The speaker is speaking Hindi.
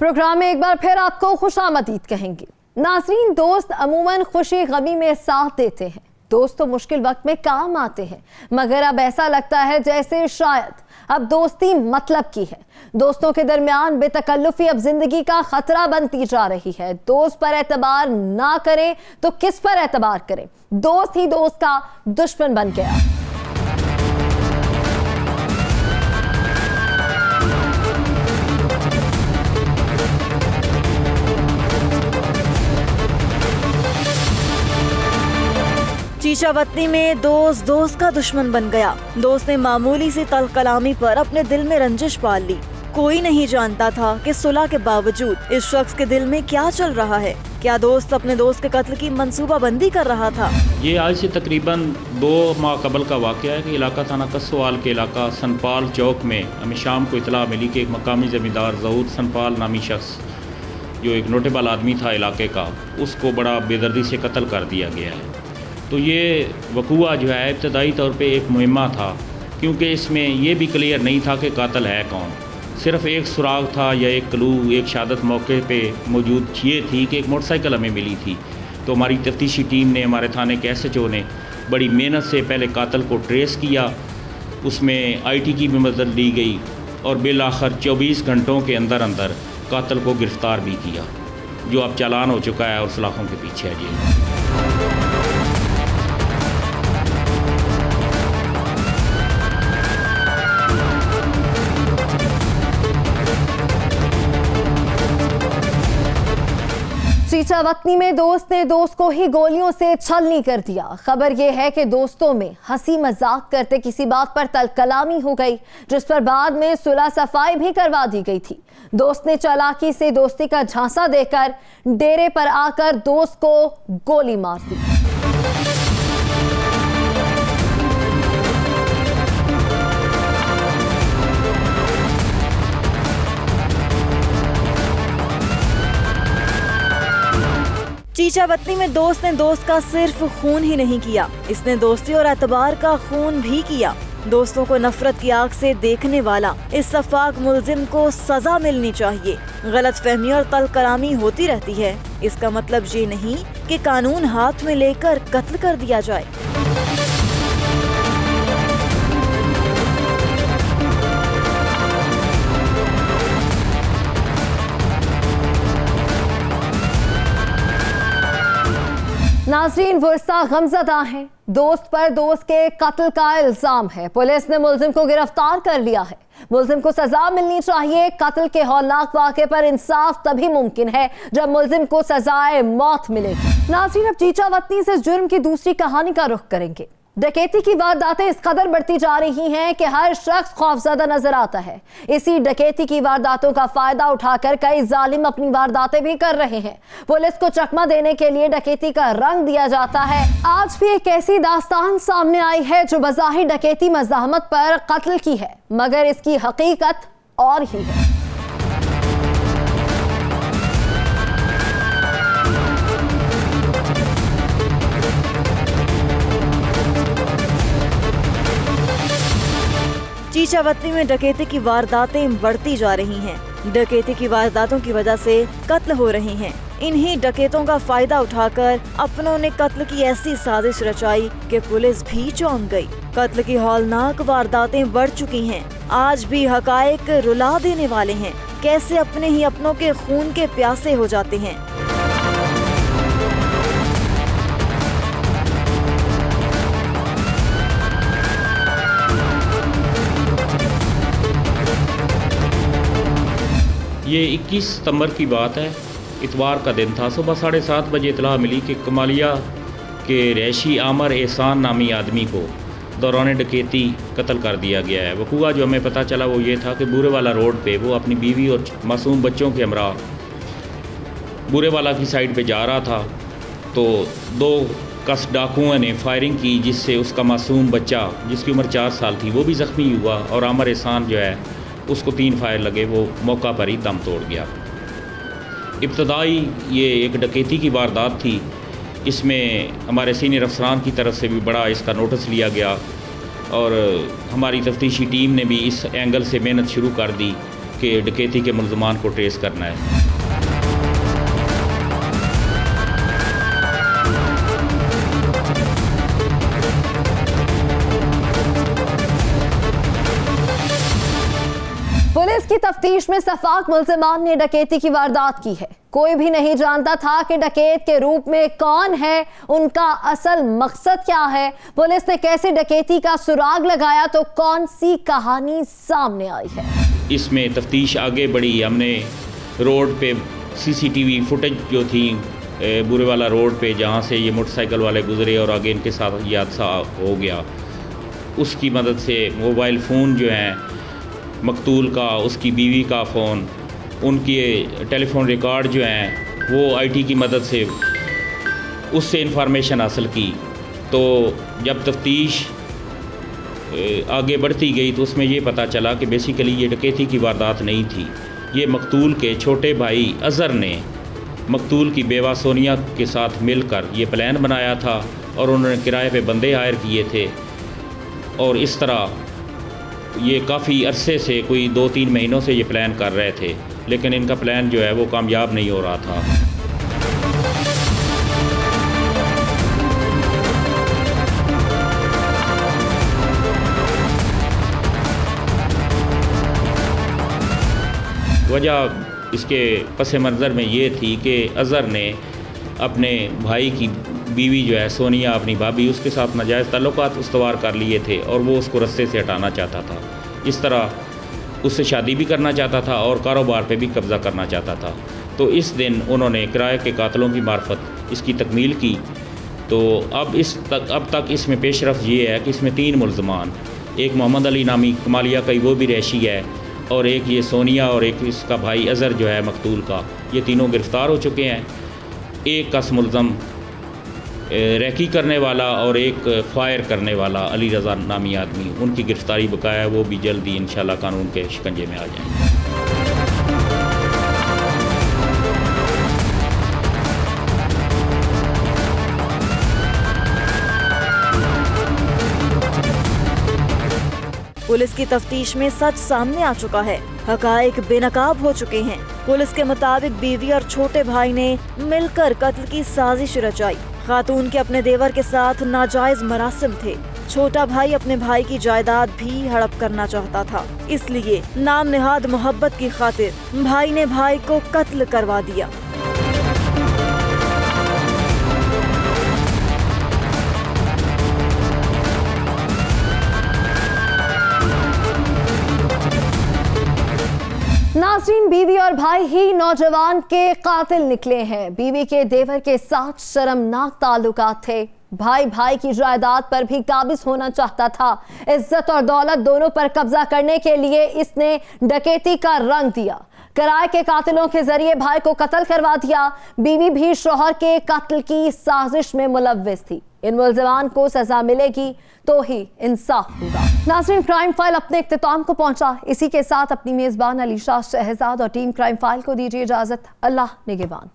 प्रोग्राम में एक बार फिर आपको खुशामदीद कहेंगे। नाज़रीन, दोस्त अमूमन खुशी गमी में साथ देते हैं, दोस्त तो मुश्किल वक्त में काम आते हैं, मगर अब ऐसा लगता है जैसे शायद अब दोस्ती मतलब की है। दोस्तों के दरमियान बेतकल्लुफी अब जिंदगी का खतरा बनती जा रही है। दोस्त पर एतबार ना करे तो किस पर एतबार करे? दोस्त ही दोस्त का दुश्मन बन गया। चीचावतनी में दोस्त दोस्त का दुश्मन बन गया। दोस्त ने मामूली सी तलकलामी पर अपने दिल में रंजिश पाल ली। कोई नहीं जानता था कि सुलह के बावजूद इस शख्स के दिल में क्या चल रहा है। क्या दोस्त अपने दोस्त के कत्ल की मंसूबाबंदी कर रहा था? ये आज से तकरीबन 2 माह कबल का वाक़या है कि इलाका थाना कसवाल के इलाका सनपाल चौक में हमें शाम को इतला मिली कि एक मकामी ज़मींदार ज़हूर सनपाल नामी शख्स, जो एक नोटेबल आदमी था इलाके का, उसको बड़ा बेदर्दी से कत्ल कर दिया गया है। तो ये वकूआ जो है इब्तदाई तौर पे एक मुहिम्मा था, क्योंकि इसमें ये भी क्लियर नहीं था कि कातिल है कौन। सिर्फ एक सुराग था या एक क्लू, एक शहादत मौके पे मौजूद ये थी कि एक मोटरसाइकिल हमें मिली थी। तो हमारी तफ्तीशी टीम ने, हमारे थाने के SHO ने बड़ी मेहनत से पहले कातिल को ट्रेस किया, उसमें IT की भी मदद ली गई और बिल आखिर 24 घंटों के अंदर अंदर कातिल को गिरफ़्तार भी किया, जो अब चालान हो चुका है और सलाखों के पीछे है जी। चीचावतनी में दोस्त ने दोस्त को ही गोलियों से छलनी कर दिया। खबर यह है कि दोस्तों में हंसी मजाक करते किसी बात पर तलकलामी हो गई, जिस पर बाद में सुलह सफाई भी करवा दी गई थी। दोस्त ने चालाकी से दोस्ती का झांसा देकर डेरे पर आकर दोस्त को गोली मार दी। चीचावतनी में दोस्त ने दोस्त का सिर्फ खून ही नहीं किया, इसने दोस्ती और एतबार का खून भी किया। दोस्तों को नफरत की आग से देखने वाला इस सफाक मुलजिम को सजा मिलनी चाहिए। गलतफहमी और तलकलामी होती रहती है, इसका मतलब ये नहीं कि कानून हाथ में लेकर कत्ल कर दिया जाए। नाज़रीन, वर्षा गमज़दा है। दोस्त पर दोस्त के कत्ल का इल्जाम है। पुलिस ने मुलजिम को गिरफ्तार कर लिया है। मुलजिम को सजा मिलनी चाहिए। कत्ल के हौलनाक वाक़े पर इंसाफ तभी मुमकिन है जब मुलजिम को सजाए मौत मिलेगी। नाज़रीन, अब चीचावतनी से जुर्म की दूसरी कहानी का रुख करेंगे। डकैती की वारदातें इस कदर बढ़ती जा रही हैं कि हर शख्स खौफजदा नजर आता है। इसी डकैती की वारदातों का फायदा उठाकर कई जालिम अपनी वारदातें भी कर रहे हैं। पुलिस को चकमा देने के लिए डकैती का रंग दिया जाता है। आज भी एक ऐसी दास्तान सामने आई है जो बज़ाहिर डकैती मज़ाहमत पर कत्ल की है, मगर इसकी हकीकत और ही है। चीचावतनी में डकैती की वारदातें बढ़ती जा रही हैं। डकैती की वारदातों की वजह से कत्ल हो रहे हैं। इन्हीं डकैतों का फायदा उठाकर अपनों ने कत्ल की ऐसी साजिश रचाई कि पुलिस भी चौंक गई। कत्ल की हौलनाक वारदातें बढ़ चुकी हैं। आज भी हकायक रुला देने वाले हैं। कैसे अपने ही अपनों के खून के प्यासे हो जाते हैं। ये 21 सितंबर की बात है, इतवार का दिन था। सुबह 7:30 बजे इतला मिली कि कमालिया के रैशी आमर एहसान नामी आदमी को दौरान डकैती कत्ल कर दिया गया है। वकूआ जो हमें पता चला वो ये था कि बूरेवाला रोड पे वो अपनी बीवी और मासूम बच्चों के हमरा बूरेवाला की साइड पे जा रहा था, तो 2 कस डाकुओं ने फायरिंग की, जिससे उसका मासूम बच्चा जिसकी उम्र 4 साल थी वो भी ज़ख्मी हुआ और आमर एहसान जो है उसको 3 फायर लगे, वो मौका पर ही दम तोड़ गया। इब्तदाई ये एक डकैती की वारदात थी। इसमें हमारे सीनियर अफसरान की तरफ से भी बड़ा इसका नोटिस लिया गया और हमारी तफ्तीशी टीम ने भी इस एंगल से मेहनत शुरू कर दी के डकैती के मुल्ज़मान को ट्रेस करना है। पुलिस की तफ्तीश में सफाक मुल्ज़िमान ने डकैती की वारदात की है। कोई भी नहीं जानता था कि डकैत के रूप में कौन है, उनका असल मकसद क्या है, पुलिस ने कैसे डकैती का सुराग लगाया, तो कौन सी कहानी सामने आई है। इसमें तफ्तीश आगे बढ़ी। हमने रोड पे CCTV फुटेज जो थी बुरेवाला रोड पे, जहाँ से ये मोटरसाइकिल वाले गुजरे और आगे इनके साथ ये हादसा हो गया, उसकी मदद से मोबाइल फ़ोन जो हैं मकतूल का, उसकी बीवी का फ़ोन, उनके टेलीफोन रिकॉर्ड जो हैं वो IT की मदद से उससे इंफॉर्मेशन हासिल की। तो जब तफ्तीश आगे बढ़ती गई तो उसमें ये पता चला कि बेसिकली ये डकैती की वारदात नहीं थी। ये मकतूल के छोटे भाई अज़हर ने मकतूल की बेवा सोनिया के साथ मिलकर ये प्लान बनाया था और उन्होंने किराए पे बंदे हायर किए थे और इस तरह ये काफ़ी अरसे से, कोई 2-3 महीनों से ये प्लान कर रहे थे, लेकिन इनका प्लान जो है वो कामयाब नहीं हो रहा था। वजह इसके पस मंज़र में ये थी कि अज़हर ने अपने भाई की बीवी जो है सोनिया, अपनी भाभी, उसके साथ नाजायज़ ताल्लुकात उस्तवार कर लिए थे और वो उसको रस्ते से हटाना चाहता था। इस तरह उससे शादी भी करना चाहता था और कारोबार पे भी कब्ज़ा करना चाहता था। तो इस दिन उन्होंने किराए के कातलों की मार्फत इसकी तकमील की। तो अब तक इसमें पेशरफ ये है कि इसमें 3 मुल्ज़मान, एक मोहम्मद अली नामी कमालिया का वो भी रैशी है और एक ये सोनिया और एक इसका भाई अज़हर जो है मकतूल का, ये तीनों गिरफ़्तार हो चुके हैं। एक का मुल्ज़म रैकी करने वाला और एक फायर करने वाला अली रज़ा नामी आदमी, उनकी गिरफ़्तारी बकाया है, वो भी जल्दी इंशाल्लाह कानून के शिकंजे में आ जाएंगे। पुलिस की तफ्तीश में सच सामने आ चुका है, हकायक बेनकाब हो चुके हैं। पुलिस के मुताबिक बीवी और छोटे भाई ने मिलकर कत्ल की साजिश रचाई। खातून के अपने देवर के साथ नाजायज मरासिम थे। छोटा भाई अपने भाई की जायदाद भी हड़प करना चाहता था, इसलिए नाम नेहाद मोहब्बत की खातिर भाई ने भाई को कत्ल करवा दिया। नाज़रीन, बीवी और भाई ही नौजवान के कातिल निकले हैं। बीवी के देवर के साथ शर्मनाक ताल्लुकात थे। भाई भाई की जायदाद पर भी काबिज होना चाहता था। इज्जत और दौलत दोनों पर कब्जा करने के लिए इसने डकैती का रंग दिया। किराए के कातिलों के जरिए भाई को कत्ल करवा दिया। बीवी भी शौहर के कत्ल की साजिश में मुलव्विस थी। इन मुल्ज़िमान को सजा मिलेगी तो ही इंसाफ होगा। नाज़रीन, क्राइम फाइल अपने इख्तिताम को पहुंचा। इसी के साथ अपनी मेजबान अलीशा शहजाद और टीम क्राइम फाइल को दीजिए इजाजत। अल्लाह निगहबान।